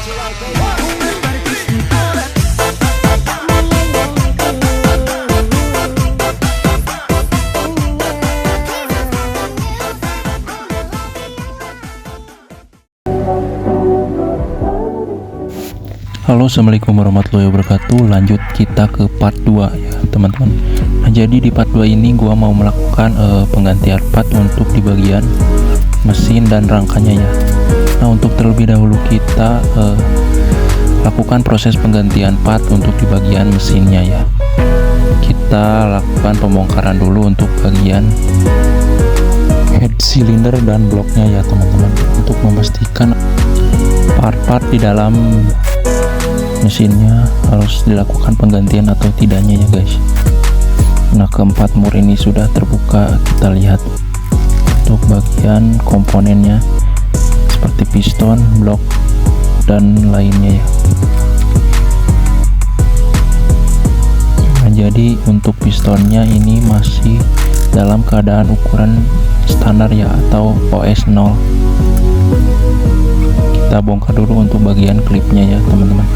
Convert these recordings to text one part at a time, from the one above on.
Halo, assalamualaikum warahmatullahi wabarakatuh. Lanjut kita ke part 2 ya teman-teman. Nah, jadi di part 2 ini gua mau melakukan penggantian part untuk di bagian mesin dan rangkanya ya. Nah, untuk terlebih dahulu kita lakukan proses penggantian part untuk di bagian mesinnya ya. Kita lakukan pembongkaran dulu untuk bagian head cylinder dan bloknya ya teman-teman, untuk memastikan part-part di dalam mesinnya harus dilakukan penggantian atau tidaknya ya guys. Nah, keempat mur ini sudah terbuka, kita lihat untuk bagian komponennya seperti piston, blok dan lainnya ya. Nah, jadi untuk pistonnya ini masih dalam keadaan ukuran standar ya, atau OS 0. Kita bongkar dulu untuk bagian klipnya ya teman-teman.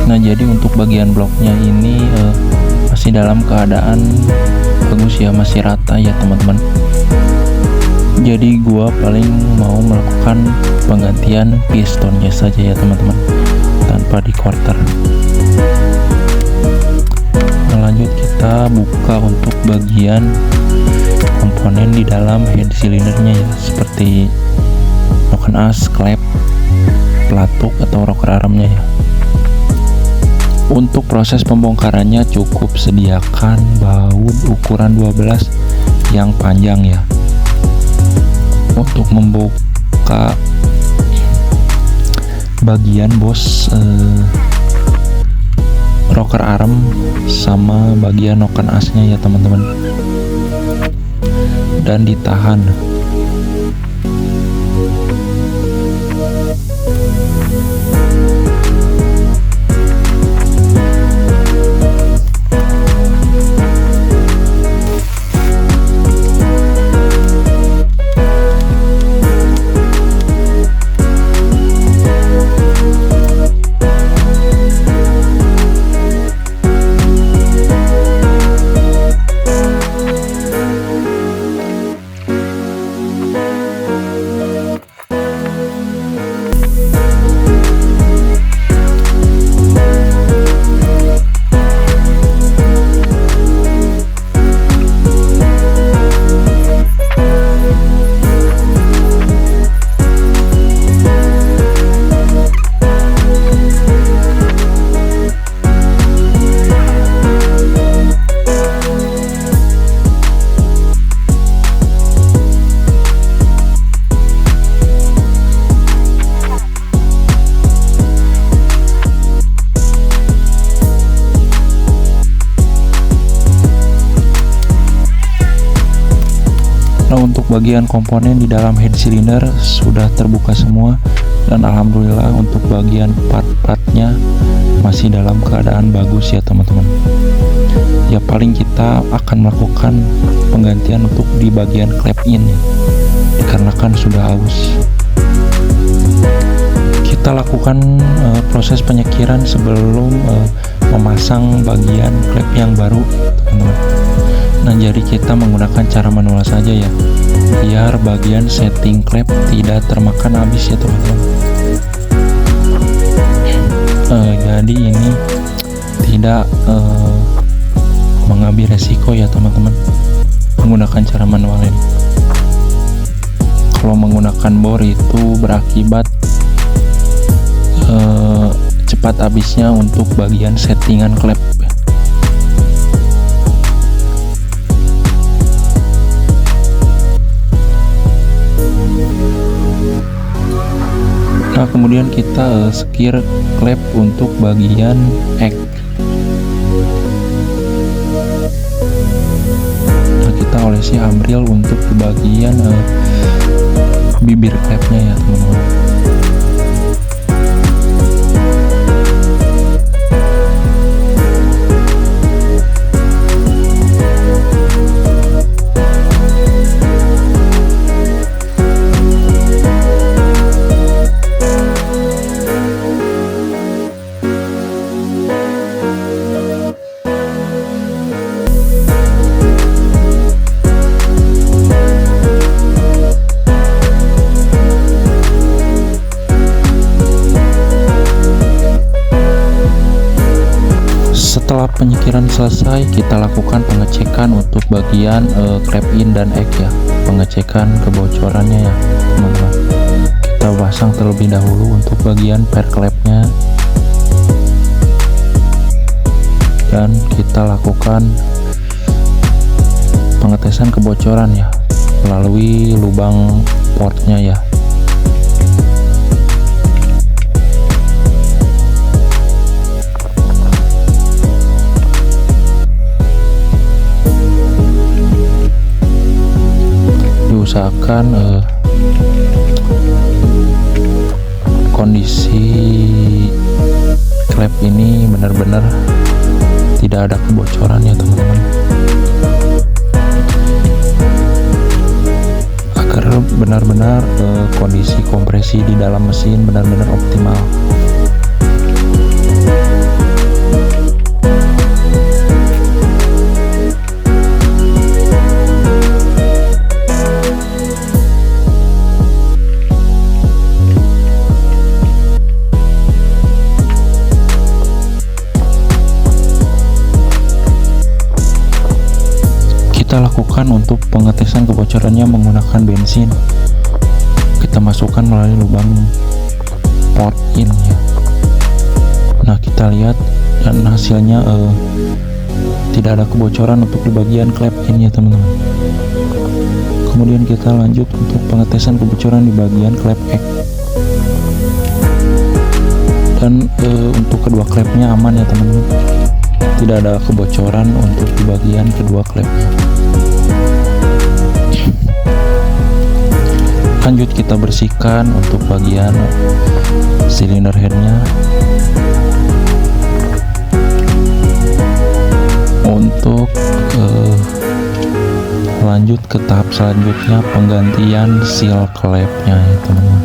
Nah, jadi untuk bagian bloknya ini masih dalam keadaan bagus ya, masih rata ya teman-teman. Jadi gua paling mau melakukan penggantian pistonnya saja ya teman-teman, tanpa di quarter. Nah, lanjut kita buka untuk bagian komponen di dalam head cylindernya ya, seperti noken as, klep, pelatuk atau rocker armnya ya. Untuk proses pembongkarannya cukup sediakan baut ukuran 12 yang panjang ya, untuk membuka bagian bos rocker arm sama bagian noken asnya ya teman-teman, dan ditahan. Nah, untuk bagian komponen di dalam head cylinder sudah terbuka semua, dan alhamdulillah untuk bagian part-partnya masih dalam keadaan bagus ya teman-teman. Ya, paling kita akan melakukan penggantian untuk di bagian klep in ya, dikarenakan sudah aus. Kita lakukan proses penyekiran sebelum memasang bagian klep yang baru teman-teman. Nah, jadi kita menggunakan cara manual saja ya, biar bagian setting klep tidak termakan habis ya teman-teman. Jadi ini tidak mengambil resiko ya teman-teman menggunakan cara manual ini. Kalau menggunakan bor itu berakibat cepat habisnya untuk bagian settingan klep. Nah, kemudian kita sekir klep untuk bagian ek. Nah, kita olesi ambril untuk bagian bibir klepnya ya teman-teman. pemblokiran selesai, kita lakukan pengecekan untuk bagian clap in dan egg ya, pengecekan kebocorannya ya teman-teman. Kita pasang terlebih dahulu untuk bagian pair clapnya, dan kita lakukan pengetesan kebocoran ya melalui lubang portnya ya. Diusahakan kondisi klep ini benar-benar tidak ada kebocoran ya teman-teman, agar benar-benar kondisi kompresi di dalam mesin benar-benar optimal. Kita lakukan untuk pengetesan kebocorannya menggunakan bensin. Kita masukkan melalui lubang port in ya. Nah, kita lihat dan hasilnya tidak ada kebocoran untuk di bagian clap in ya teman-teman. Kemudian kita lanjut untuk pengetesan kebocoran di bagian clap egg. Dan untuk kedua klepnya aman ya teman-teman. Tidak ada kebocoran untuk di bagian kedua klepnya. Lanjut kita bersihkan untuk bagian silinder headnya. Untuk lanjut ke tahap selanjutnya, penggantian seal klepnya ya teman-teman.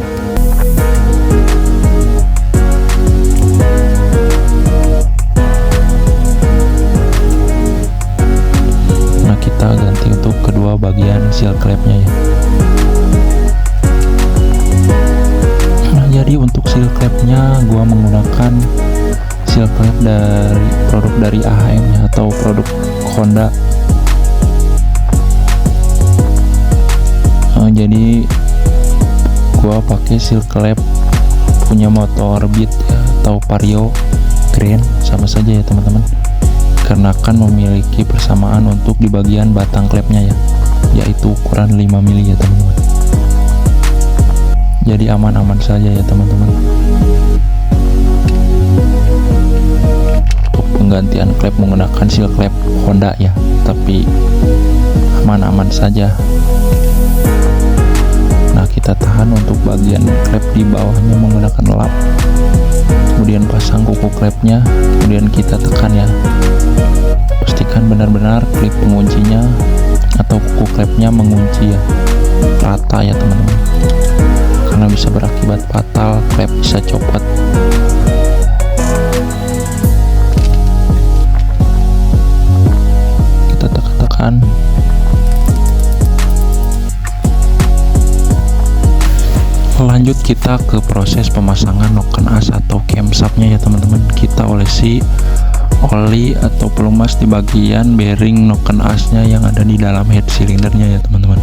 Nah, kita ganti untuk kedua bagian seal klepnya ya. Jadi untuk seal klepnya gua menggunakan seal klep dari produk dari AHM ya, atau produk Honda. Jadi gua pakai seal klep punya motor Beat ya, atau Vario Grand, sama saja ya teman-teman, karena akan memiliki persamaan untuk di bagian batang klepnya ya, yaitu ukuran 5 mili ya teman-teman. Jadi aman-aman saja ya teman-teman. Untuk penggantian klep menggunakan seal klep Honda ya, tapi aman-aman saja. Nah, kita tahan untuk bagian klep di bawahnya menggunakan lap, kemudian pasang kuku klepnya, kemudian kita tekan ya. Pastikan benar-benar klip penguncinya atau kuku klepnya mengunci ya, rata ya teman-teman, karena bisa berakibat fatal, klep bisa copot. Kita tekan-tekan. Lanjut kita ke proses pemasangan noken as atau camshaftnya ya teman-teman. Kita olesi oli atau pelumas di bagian bearing noken asnya yang ada di dalam head silindernya ya teman-teman.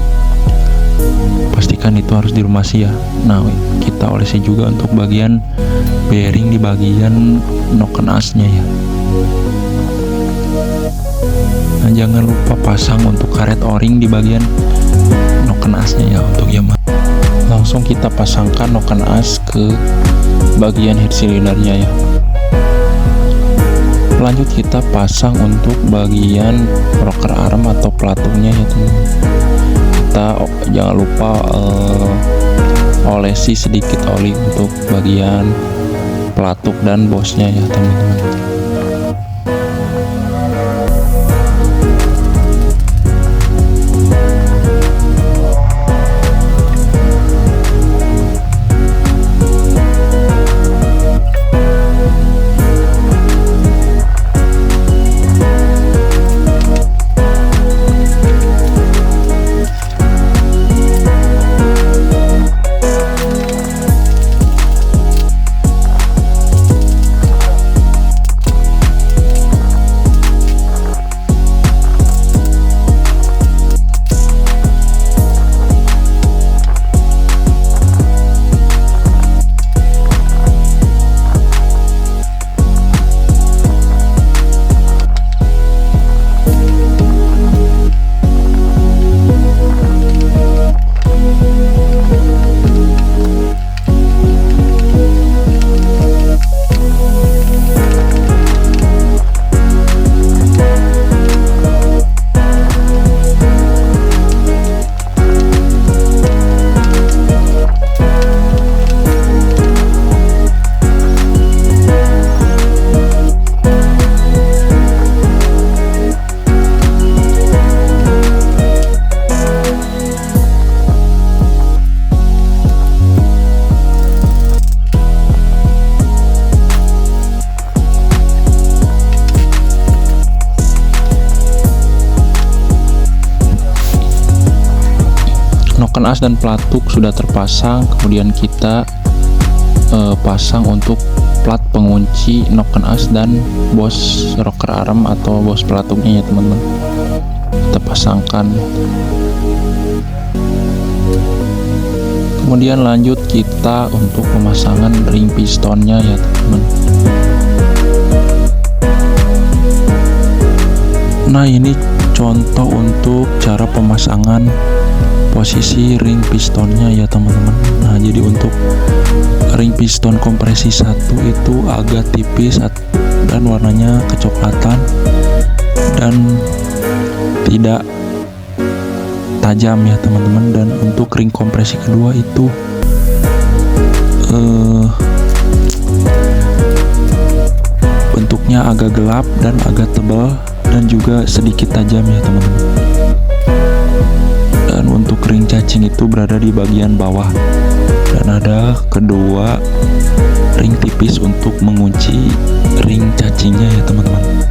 Pastikan itu harus dirumasi ya. Nah, kita olesi juga untuk bagian bearing di bagian noken asnya ya. Nah, jangan lupa pasang untuk karet o-ring di bagian noken asnya ya untuk Yamaha. Langsung kita pasangkan noken as ke bagian head silindernya ya. Lanjut kita pasang untuk bagian rocker arm atau pelatungnya ya teman-teman. Kita jangan lupa olesi sedikit oli untuk bagian pelatuk dan bosnya ya teman-teman. noken as dan pelatuk sudah terpasang. Kemudian kita pasang untuk plat pengunci noken as dan bos rocker arm atau bos pelatuknya ya teman-teman. Kita pasangkan. Kemudian lanjut kita untuk pemasangan ring pistonnya ya teman-teman. Nah, ini contoh untuk cara pemasangan posisi ring pistonnya ya teman-teman. Nah, jadi untuk ring piston kompresi 1 itu agak tipis dan warnanya kecoklatan dan tidak tajam ya teman-teman. Dan untuk ring kompresi kedua itu bentuknya agak gelap dan agak tebal dan juga sedikit tajam ya teman-teman. Dan untuk ring cacing itu berada di bagian bawah, dan ada kedua ring tipis untuk mengunci ring cacingnya ya teman-teman.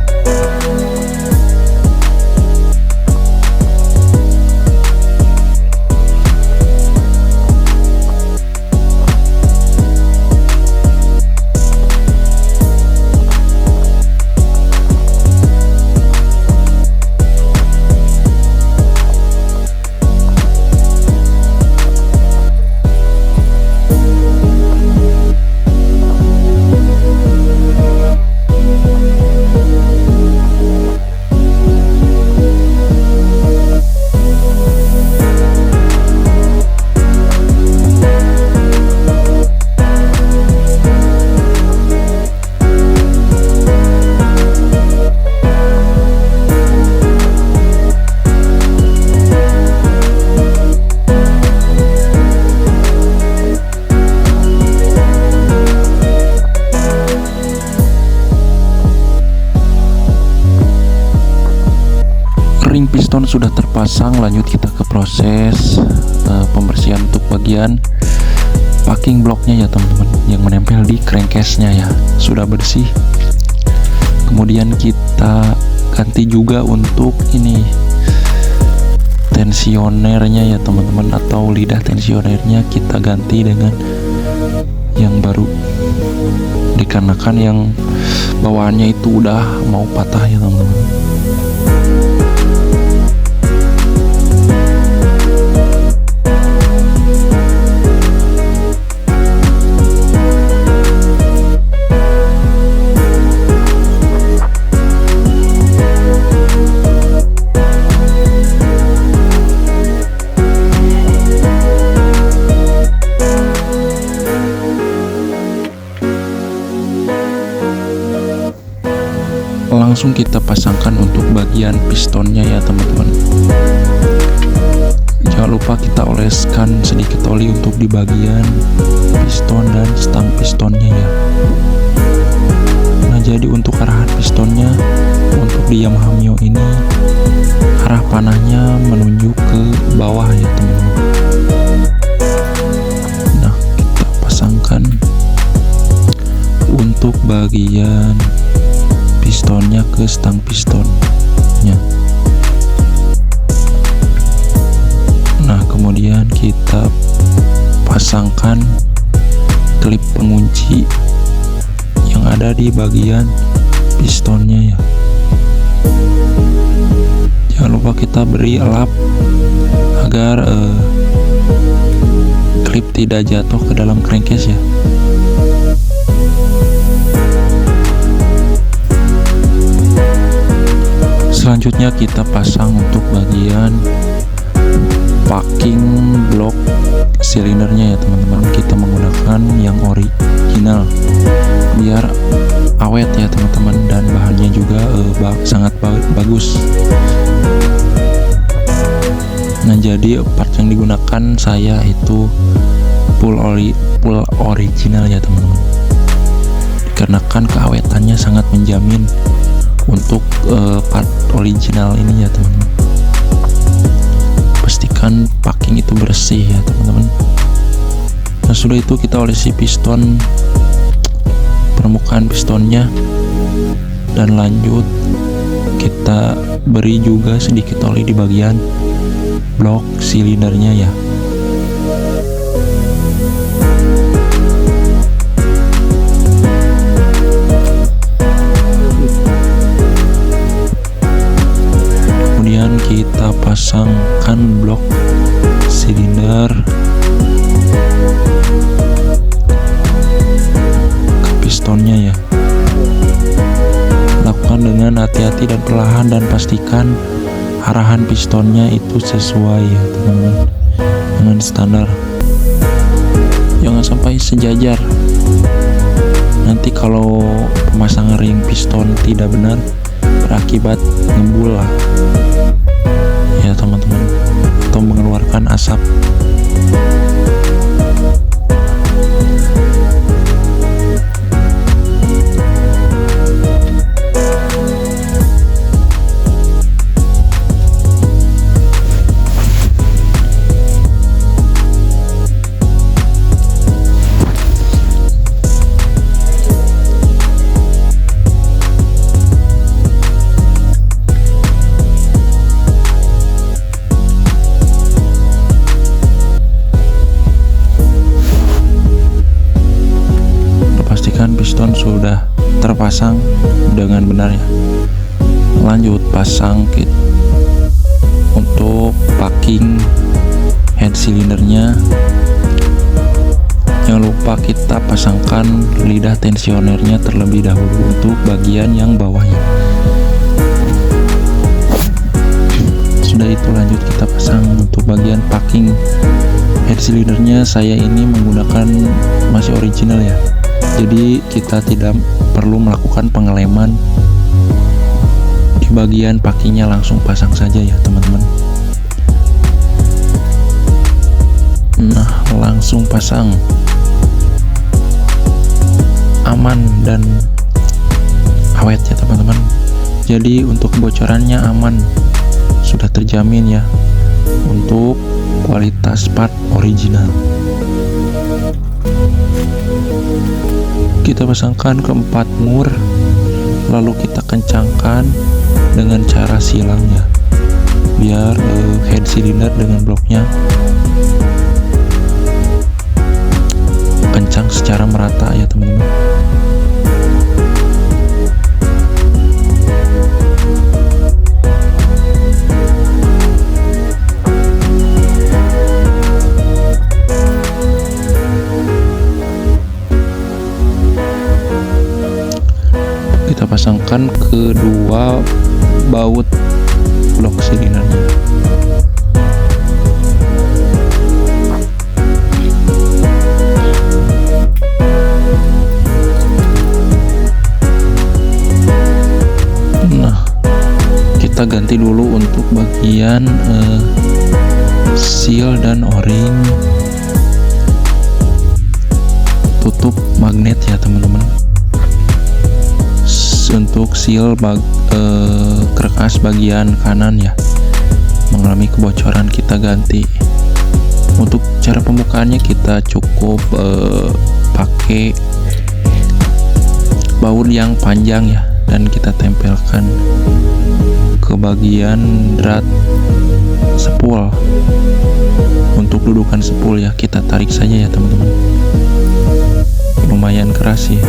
Ring piston sudah terpasang, lanjut kita ke proses pembersihan untuk bagian packing blocknya ya teman-teman, yang menempel di crankcase-nya ya. Sudah bersih. Kemudian kita ganti juga untuk ini tensionernya ya teman-teman, atau lidah tensionernya kita ganti dengan yang baru, dikarenakan yang bawaannya itu udah mau patah ya teman-teman. Langsung kita pasangkan untuk bagian pistonnya ya teman-teman. Jangan lupa kita oleskan sedikit oli untuk di bagian piston dan stang pistonnya ya. Nah, jadi untuk arahan pistonnya untuk di Yamaha Mio ini arah panahnya menuju ke bawah ya teman-teman. Nah, kita pasangkan untuk bagian pistonnya ke stang pistonnya. Nah, kemudian kita pasangkan klip pengunci yang ada di bagian pistonnya ya. Jangan lupa kita beri lap agar klip tidak jatuh ke dalam crankcase ya. Selanjutnya kita pasang untuk bagian packing block silindernya ya teman-teman. Kita menggunakan yang original biar awet ya teman-teman, dan bahannya juga sangat bagus. Nah, jadi part yang digunakan saya itu full original ya teman-teman, dikarenakan keawetannya sangat menjamin untuk part original ini ya teman-teman. Pastikan packing itu bersih ya teman-teman. Nah, sudah itu kita olesi piston, permukaan pistonnya, dan lanjut kita beri juga sedikit oli di bagian blok silindernya ya. arahan dan pastikan arahan pistonnya itu sesuai ya teman-teman dengan standar. Jangan sampai sejajar, nanti kalau pemasangan ring piston tidak benar berakibat ngebul lah ya teman-teman, atau mengeluarkan asap. Piston sudah terpasang dengan benar ya. Lanjut pasang kit untuk packing head silindernya. Jangan lupa kita pasangkan lidah tensionernya terlebih dahulu untuk bagian yang bawahnya. Sudah itu lanjut kita pasang untuk bagian packing head silindernya. Saya ini menggunakan masih original ya, jadi kita tidak perlu melakukan pengeleman di bagian pakinya, langsung pasang saja ya teman-teman. Nah, langsung pasang, aman dan awet ya teman-teman. Jadi untuk kebocorannya aman, sudah terjamin ya untuk kualitas part original. Kita pasangkan keempat mur, lalu kita kencangkan dengan cara silang ya, biar head cylinder dengan bloknya kencang secara merata ya teman-teman. Kita pasangkan kedua baut blok silindernya. Nah, kita ganti dulu untuk bagian seal dan o-ring tutup magnet ya teman-teman. Untuk seal kerkas bagian kanan ya mengalami kebocoran, kita ganti. Untuk cara pembukaannya kita cukup pakai baut yang panjang ya, dan kita tempelkan ke bagian drat spool. Untuk dudukan spool ya kita tarik saja ya teman-teman, lumayan keras sih.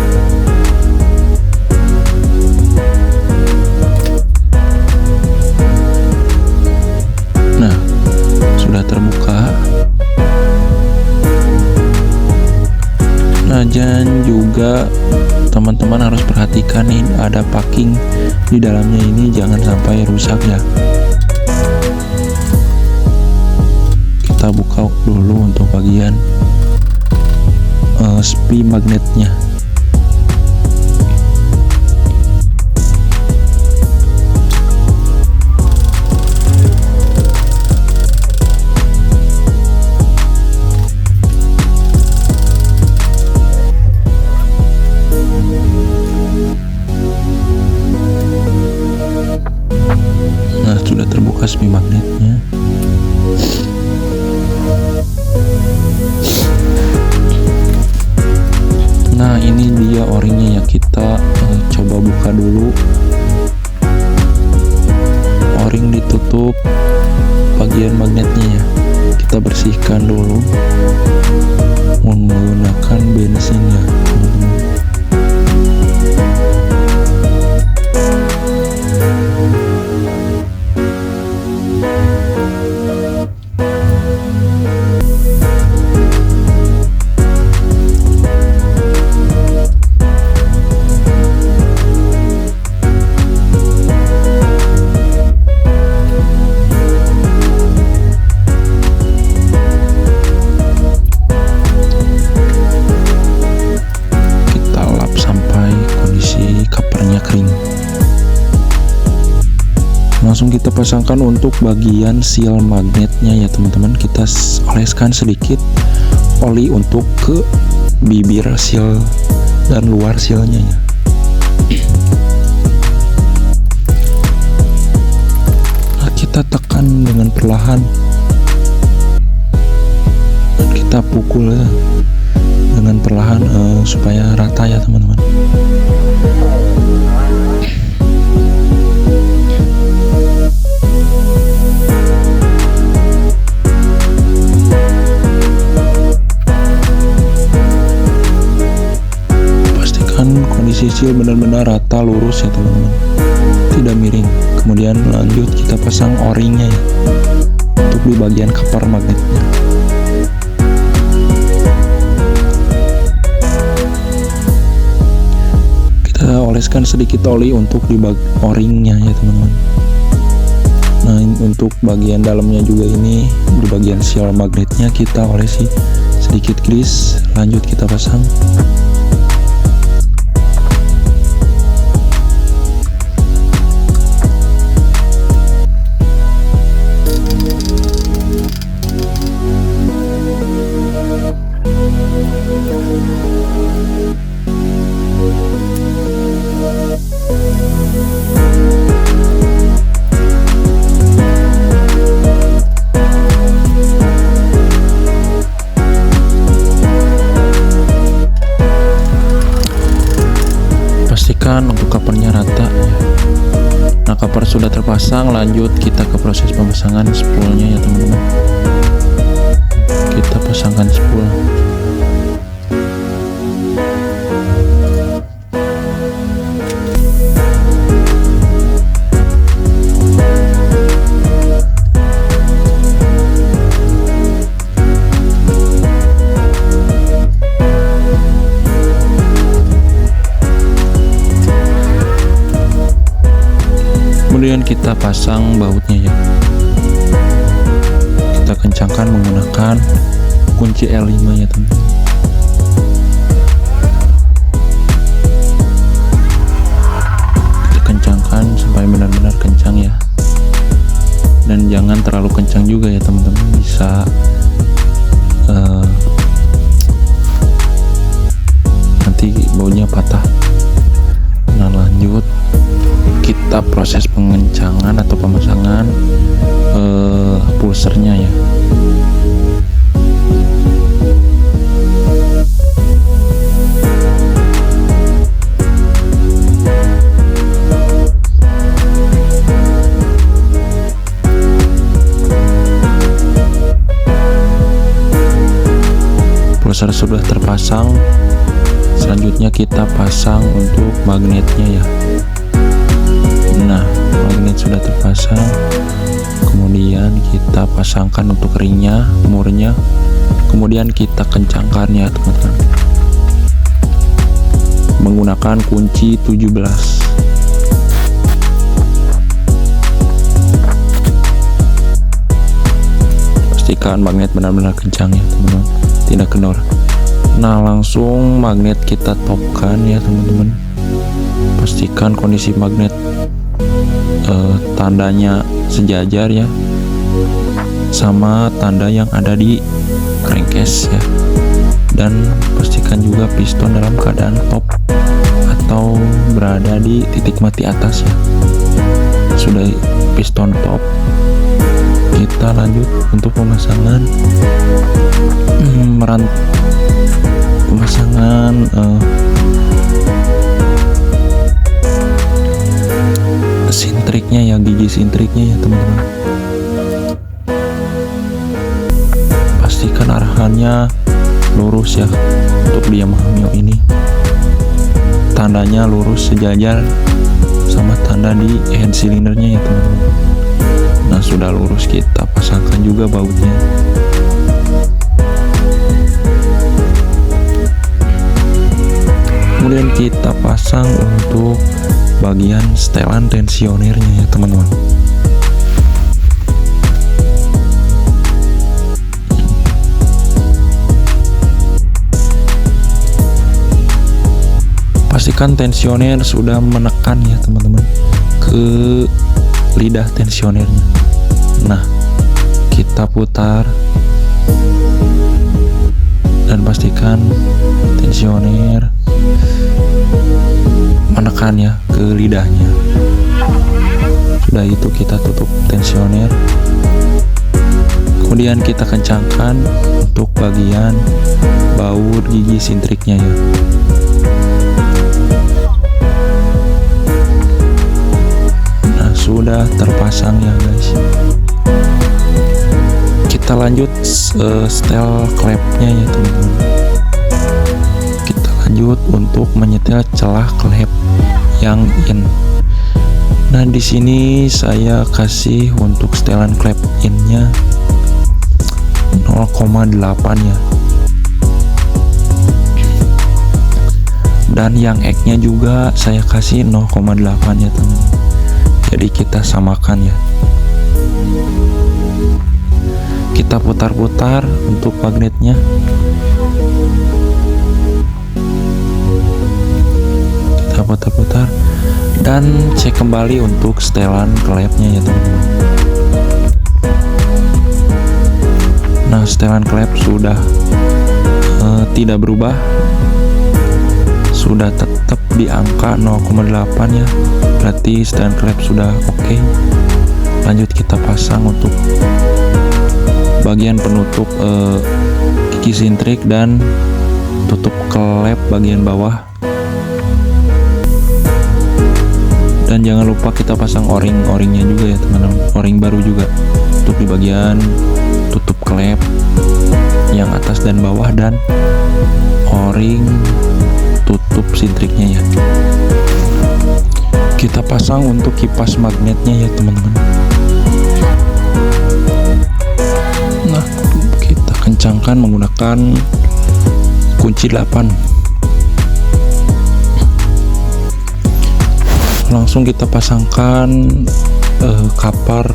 Nah, sudah terbuka. Nah, dan juga teman-teman harus perhatikan nih, ada packing di dalamnya ini, jangan sampai rusak ya. Kita buka dulu untuk bagian spy magnetnya. Nah, sudah terbuka spy magnetnya. Nah, ini dia o-ringnya ya, kita coba buka dulu. O-ring ditutup bagian magnetnya ya, kita bersihkan dulu menggunakan bensin ya teman-teman. kita pasangkan untuk bagian seal magnetnya ya teman-teman. Kita oleskan sedikit oli untuk ke bibir seal dan luar sealnya ya. Nah, kita tekan dengan perlahan dan kita pukul ya dengan perlahan supaya rata ya teman-teman. Kondisi seal benar-benar rata, lurus ya teman-teman, tidak miring. Kemudian lanjut kita pasang o-ringnya ya untuk di bagian cover magnetnya. Kita oleskan sedikit oli untuk di o-ringnya ya teman-teman. Nah, untuk bagian dalamnya juga ini di bagian seal magnetnya kita olesi sedikit grease. Lanjut kita pasang. Pastikan untuk covernya rata ya. Nah, cover sudah terpasang, lanjut kita ke proses pemasangan spoolnya ya teman-teman. Kita pasangkan spool. Kemudian kita pasang bautnya ya. Kita kencangkan menggunakan kunci L5 ya teman-teman. Kita kencangkan sampai benar-benar kencang ya. Dan jangan terlalu kencang juga ya teman-teman, bisa nanti bautnya patah. Nah, lanjut kita proses pengencangan atau pemasangan pulsernya ya. Pulser sudah terpasang, selanjutnya kita pasang untuk magnetnya ya. Nah, magnet sudah terpasang, kemudian kita pasangkan untuk ringnya, murnya, kemudian kita kencangkan ya teman-teman menggunakan kunci 17. Pastikan magnet benar-benar kencang ya teman-teman, tidak kendor. Nah, langsung magnet kita topkan ya teman-teman. Pastikan kondisi magnet tandanya sejajar ya sama tanda yang ada di crankcase ya, dan pastikan juga piston dalam keadaan top atau berada di titik mati atas ya. Sudah piston top, kita lanjut untuk pemasangan sintriknya ya, gigi sintriknya ya teman-teman. Pastikan arahannya lurus ya untuk dia hamil ini, tandanya lurus sejajar sama tanda di head silindernya ya teman-teman. Nah, sudah lurus, kita pasangkan juga bautnya. Kemudian kita pasang untuk bagian setelan tensionernya ya teman-teman. Pastikan tensioner sudah menekan ya teman-teman ke lidah tensionernya. Nah, kita putar dan pastikan tensioner menekan ya ke lidahnya. Sudah itu kita tutup tensioner, kemudian kita kencangkan untuk bagian baut gigi sintriknya ya. Nah, sudah terpasang ya guys. Kita lanjut setel klepnya ya teman-teman. Kita lanjut untuk menyetel celah klep yang in. Nah, di sini saya kasih untuk setelan klep innya 0,8 ya. Dan yang X-nya juga saya kasih 0,8 ya teman-teman. Jadi kita samakan ya. Kita putar-putar untuk magnetnya. Kita putar-putar dan cek kembali untuk setelan klepnya ya teman-teman. Nah, setelan klep sudah tidak berubah, sudah tetap di angka 0,8 ya. Berarti setelan klep sudah oke. Lanjut kita pasang untuk bagian penutup gigi sintrik dan tutup klep bagian bawah. Dan jangan lupa kita pasang o-ringnya juga ya teman-teman, o-ring baru juga untuk di bagian tutup klep yang atas dan bawah, dan o-ring tutup sintriknya ya. Kita pasang untuk kipas magnetnya ya teman-teman. Nah, kita kencangkan menggunakan kunci 8. Langsung kita pasangkan kapar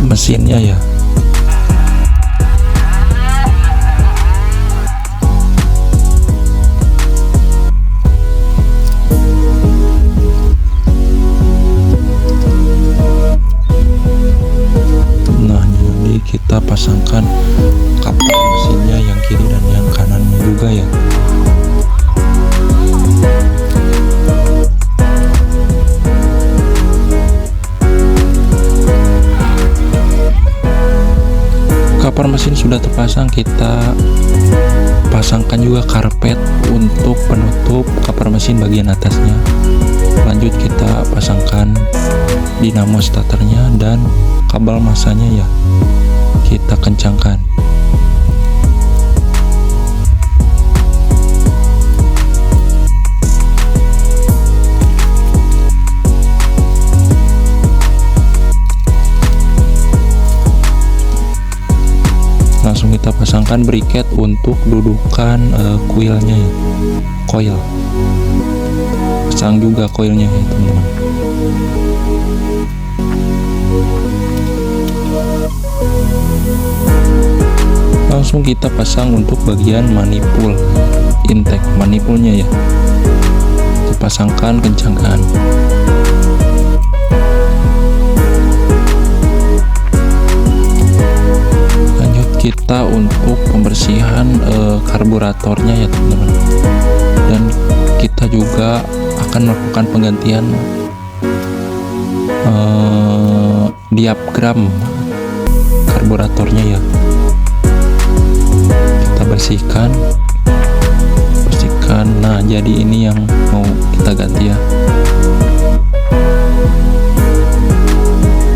mesinnya ya. Nah, jadi kita pasangkan kapar mesinnya yang kiri dan yang kanannya juga ya. Kapar mesin sudah terpasang, kita pasangkan juga karpet untuk penutup kapar mesin bagian atasnya. Lanjut kita pasangkan dinamo starternya dan kabel masanya ya, kita kencangkan. Langsung kita pasangkan briket untuk dudukan kuilnya ya, coil. Pasang juga coilnya ya teman-teman. Langsung kita pasang untuk bagian manipul intake manipulnya ya. Kita pasangkan, kencangkan. Kita untuk pembersihan karburatornya ya teman-teman, dan kita juga akan melakukan penggantian diapgram karburatornya ya. Kita bersihkan. Nah, jadi ini yang mau kita ganti ya,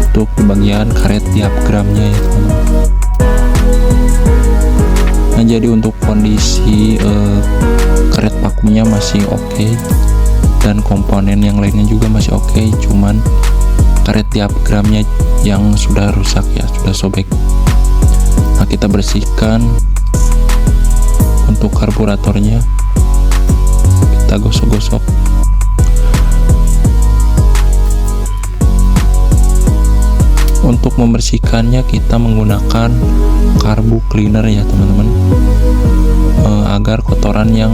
untuk bagian karet diapgramnya ya teman-teman. Nah, jadi untuk kondisi karet vakumnya masih oke, dan komponen yang lainnya juga masih oke, cuman karet diapgramnya yang sudah rusak ya, sudah sobek. Nah, kita bersihkan untuk karburatornya, kita gosok-gosok. Untuk membersihkannya kita menggunakan karbu cleaner ya teman-teman, agar kotoran yang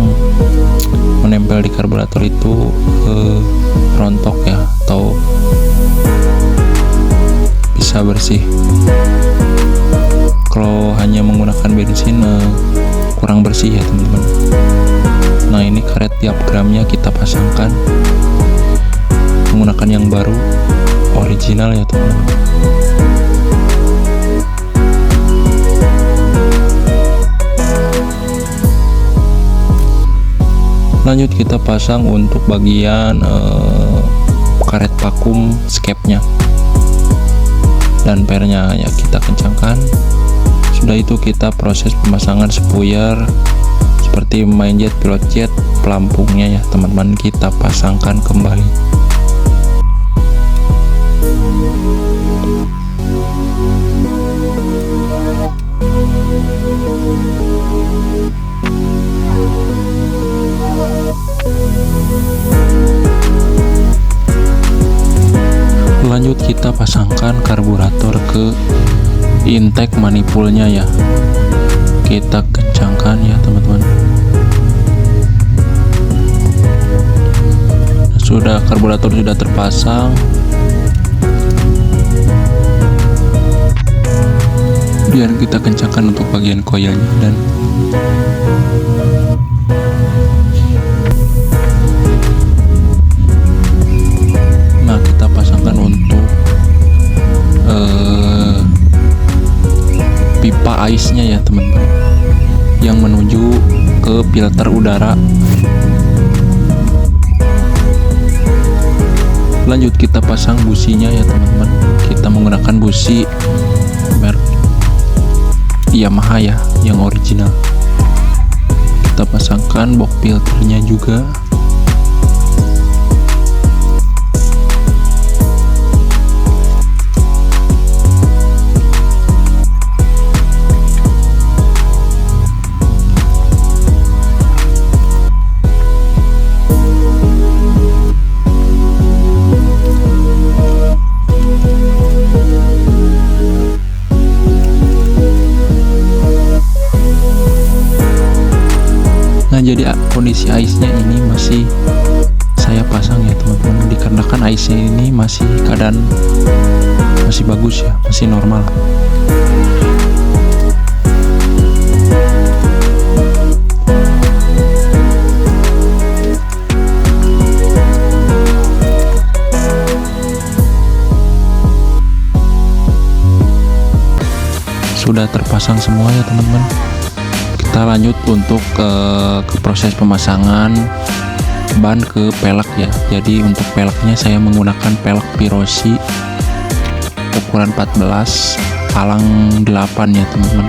menempel di karburator itu rontok ya, atau bisa bersih. Kalau hanya menggunakan bensin kurang bersih ya teman-teman. Nah, ini karet tiap gramnya kita pasangkan menggunakan yang baru original ya teman-teman. Lanjut kita pasang untuk bagian karet vakum skepnya dan pernya ya, kita kencangkan. Sudah itu kita proses pemasangan spuyer seperti main jet, pilot jet, pelampungnya ya teman-teman, kita pasangkan kembali. Lanjut kita pasangkan karburator ke intake manifoldnya ya, kita kencangkan ya teman-teman. Sudah, karburator sudah terpasang, biar kita kencangkan untuk bagian koilnya. Dan nah, kita pasangkan untuk pipa ice-nya ya teman-teman, yang menuju ke filter udara. Lanjut kita pasang businya ya teman-teman, kita menggunakan busi merek Yamaha ya, yang original. Kita pasangkan box filternya juga. Nah, jadi kondisi ice-nya ini masih saya pasang ya teman-teman, dikarenakan ice-nya ini masih keadaan masih bagus ya, masih normal. Sudah terpasang semua ya teman-teman. Kita lanjut untuk ke proses pemasangan ban ke pelek ya. Jadi untuk peleknya saya menggunakan pelek Pirosi ukuran 14 palang 8 ya teman-teman.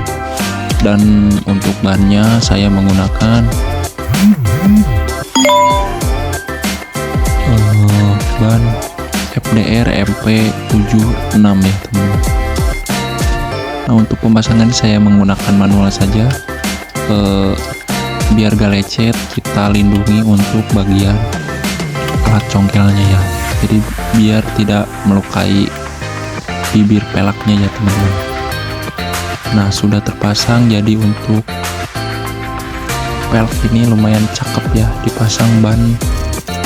Dan untuk bannya saya menggunakan ban FDR MP76 ya teman-teman. Nah, untuk pemasangan saya menggunakan manual saja. Biar gak lecet, kita lindungi untuk bagian alat congkelnya ya, jadi biar tidak melukai bibir peleknya ya teman-teman. Nah, sudah terpasang. Jadi untuk pelek ini lumayan cakep ya, dipasang ban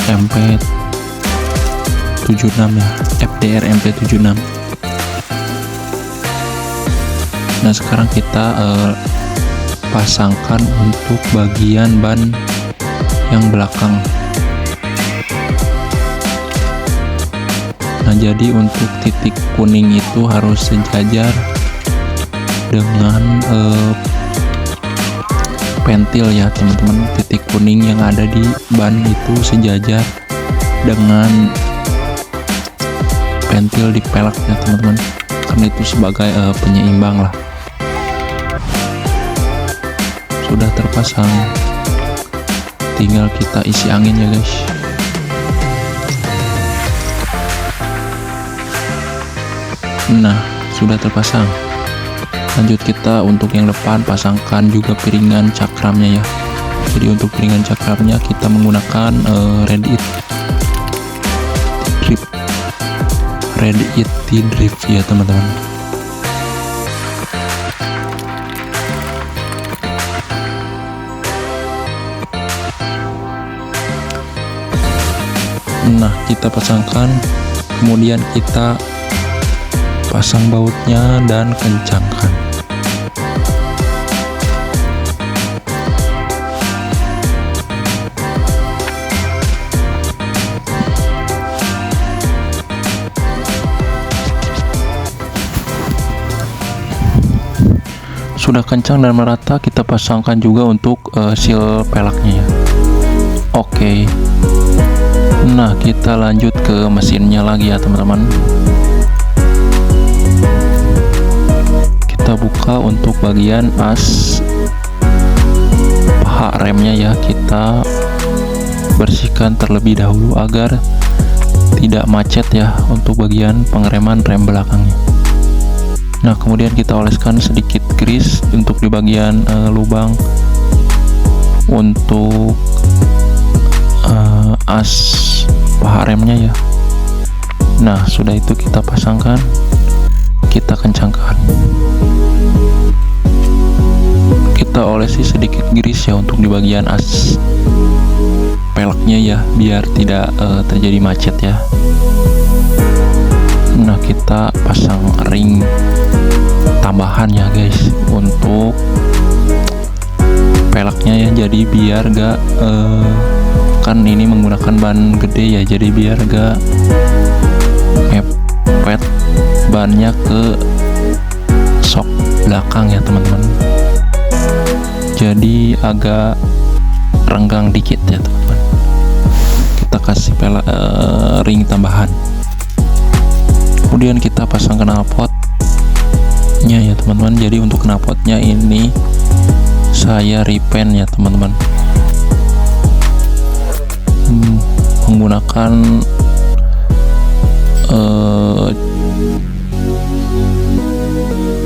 MP76 ya, FDR MP76. Nah, sekarang kita pasangkan untuk bagian ban yang belakang. Nah, jadi untuk titik kuning itu harus sejajar dengan pentil ya teman-teman. Titik kuning yang ada di ban itu sejajar dengan pentil di pelek ya teman-teman, karena itu sebagai penyeimbang lah. Sudah terpasang, tinggal kita isi angin ya guys. Nah, sudah terpasang. Lanjut kita untuk yang depan pasangkan juga piringan cakramnya ya. Jadi untuk piringan cakramnya kita menggunakan Red It Drift ya teman-teman. Nah, kita pasangkan, kemudian kita pasang bautnya dan kencangkan. Sudah kencang dan merata, kita pasangkan juga untuk seal pelaknya ya. Oke. Nah, kita lanjut ke mesinnya lagi ya teman-teman. Kita buka untuk bagian as paha remnya ya. Kita bersihkan terlebih dahulu agar tidak macet ya untuk bagian pengereman rem belakangnya. Nah, kemudian kita oleskan sedikit grease untuk di bagian lubang untuk as paha remnya ya. Nah, sudah itu kita pasangkan, kita kencangkan. Kita olesi sedikit grease ya untuk di bagian as peleknya ya, biar tidak terjadi macet ya. Nah, kita pasang ring tambahan ya guys untuk peleknya ya, jadi biar gak kan ini menggunakan ban gede ya, jadi biar gak mepet bannya ke sok belakang ya teman-teman, jadi agak renggang dikit ya teman-teman. Kita kasih ring tambahan, kemudian kita pasang knalpotnya ya teman-teman. Jadi untuk knalpotnya ini saya repaint ya teman-teman, menggunakan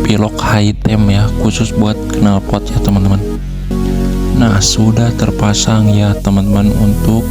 pilok Hitem ya, khusus buat knalpot ya teman-teman. Nah, sudah terpasang ya teman-teman untuk